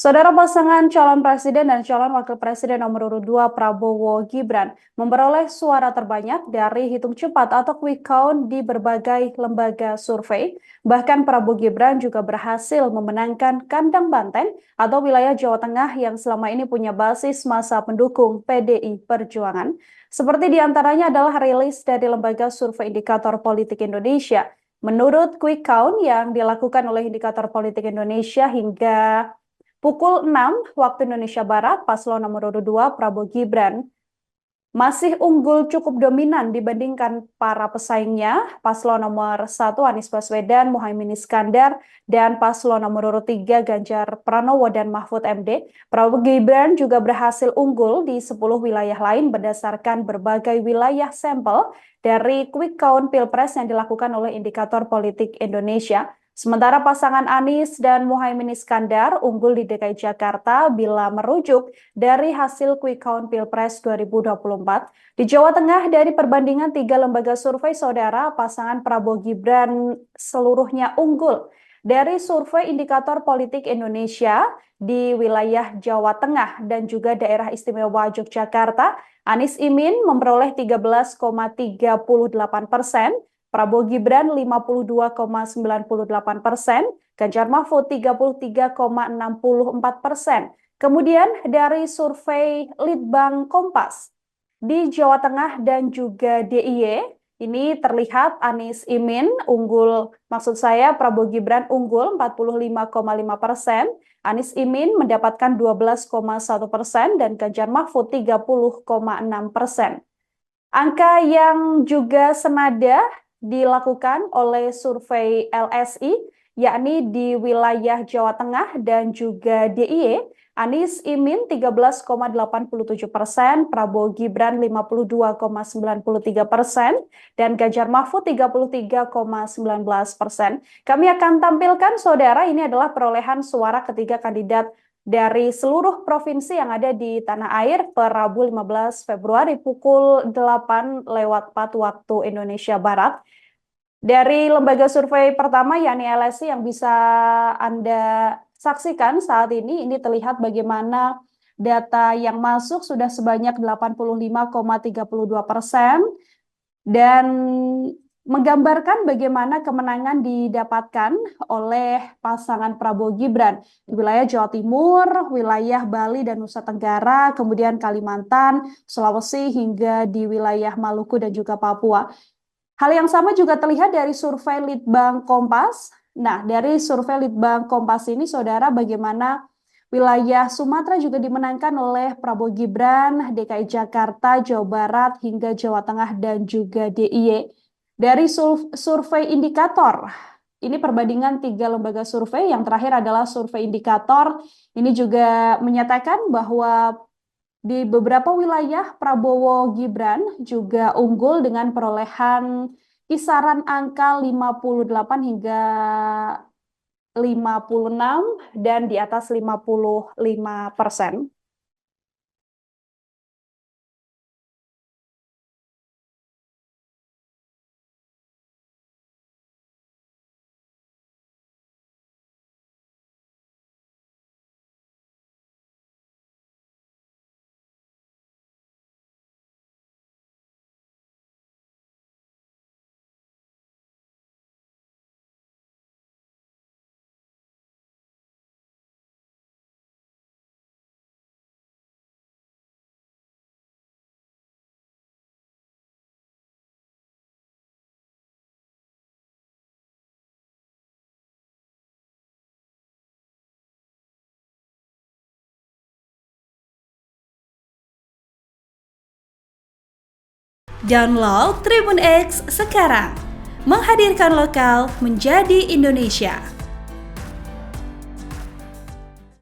Saudara pasangan calon presiden dan calon wakil presiden nomor urut 2 Prabowo Gibran memperoleh suara terbanyak dari hitung cepat atau quick count di berbagai lembaga survei. Bahkan Prabowo Gibran juga berhasil memenangkan kandang banteng atau wilayah Jawa Tengah yang selama ini punya basis massa pendukung PDI Perjuangan. Seperti diantaranya adalah rilis dari Lembaga Survei Indikator Politik Indonesia. Menurut quick count yang dilakukan oleh Indikator Politik Indonesia hingga pukul 6 waktu Indonesia Barat, paslon nomor urut 2 Prabowo Gibran masih unggul cukup dominan dibandingkan para pesaingnya, paslon nomor 1 Anies Baswedan, Muhaimin Iskandar, dan paslon nomor urut 3 Ganjar Pranowo dan Mahfud MD. Prabowo Gibran juga berhasil unggul di 10 wilayah lain berdasarkan berbagai wilayah sampel dari quick count Pilpres yang dilakukan oleh Indikator Politik Indonesia. Sementara pasangan Anies dan Muhaimin Iskandar unggul di DKI Jakarta bila merujuk dari hasil quick count Pilpres 2024. Di Jawa Tengah dari perbandingan 3 lembaga survei saudara, pasangan Prabowo Gibran seluruhnya unggul. Dari survei Indikator Politik Indonesia di wilayah Jawa Tengah dan juga daerah istimewa Yogyakarta, Anies Imin memperoleh 13,38%, Prabowo Gibran 52,98%, Ganjar Mahfud 33,64%. Kemudian dari survei Litbang Kompas di Jawa Tengah dan juga DIY, ini terlihat Anies Imin unggul, maksud saya Prabowo Gibran unggul 45,5%, Anies Imin mendapatkan 12,1% dan Ganjar Mahfud 30,6%. Angka yang juga senada dilakukan oleh survei LSI, yakni di wilayah Jawa Tengah dan juga DIY, Anies Imin 13,87%, Prabowo Gibran 52,93%, dan Ganjar Mahfud 33,19%. Kami akan tampilkan, saudara, ini adalah perolehan suara ketiga kandidat dari seluruh provinsi yang ada di tanah air per Rabu 15 Februari pukul 8:04 waktu Indonesia Barat. Dari lembaga survei pertama yakni LSI yang bisa Anda saksikan saat ini terlihat bagaimana data yang masuk sudah sebanyak 85,32% dan menggambarkan bagaimana kemenangan didapatkan oleh pasangan Prabowo Gibran di wilayah Jawa Timur, wilayah Bali dan Nusa Tenggara, kemudian Kalimantan, Sulawesi, hingga di wilayah Maluku dan juga Papua. Hal yang sama juga terlihat dari survei Litbang Kompas. Nah, dari survei Litbang Kompas ini, saudara, bagaimana wilayah Sumatera juga dimenangkan oleh Prabowo Gibran, DKI Jakarta, Jawa Barat, hingga Jawa Tengah dan juga DIY. Dari survei indikator, ini perbandingan 3 lembaga survei, yang terakhir adalah survei indikator, ini juga menyatakan bahwa di beberapa wilayah Prabowo Gibran juga unggul dengan perolehan kisaran angka 58 hingga 56 dan di atas 55%. Download Tribun X sekarang, menghadirkan lokal menjadi Indonesia.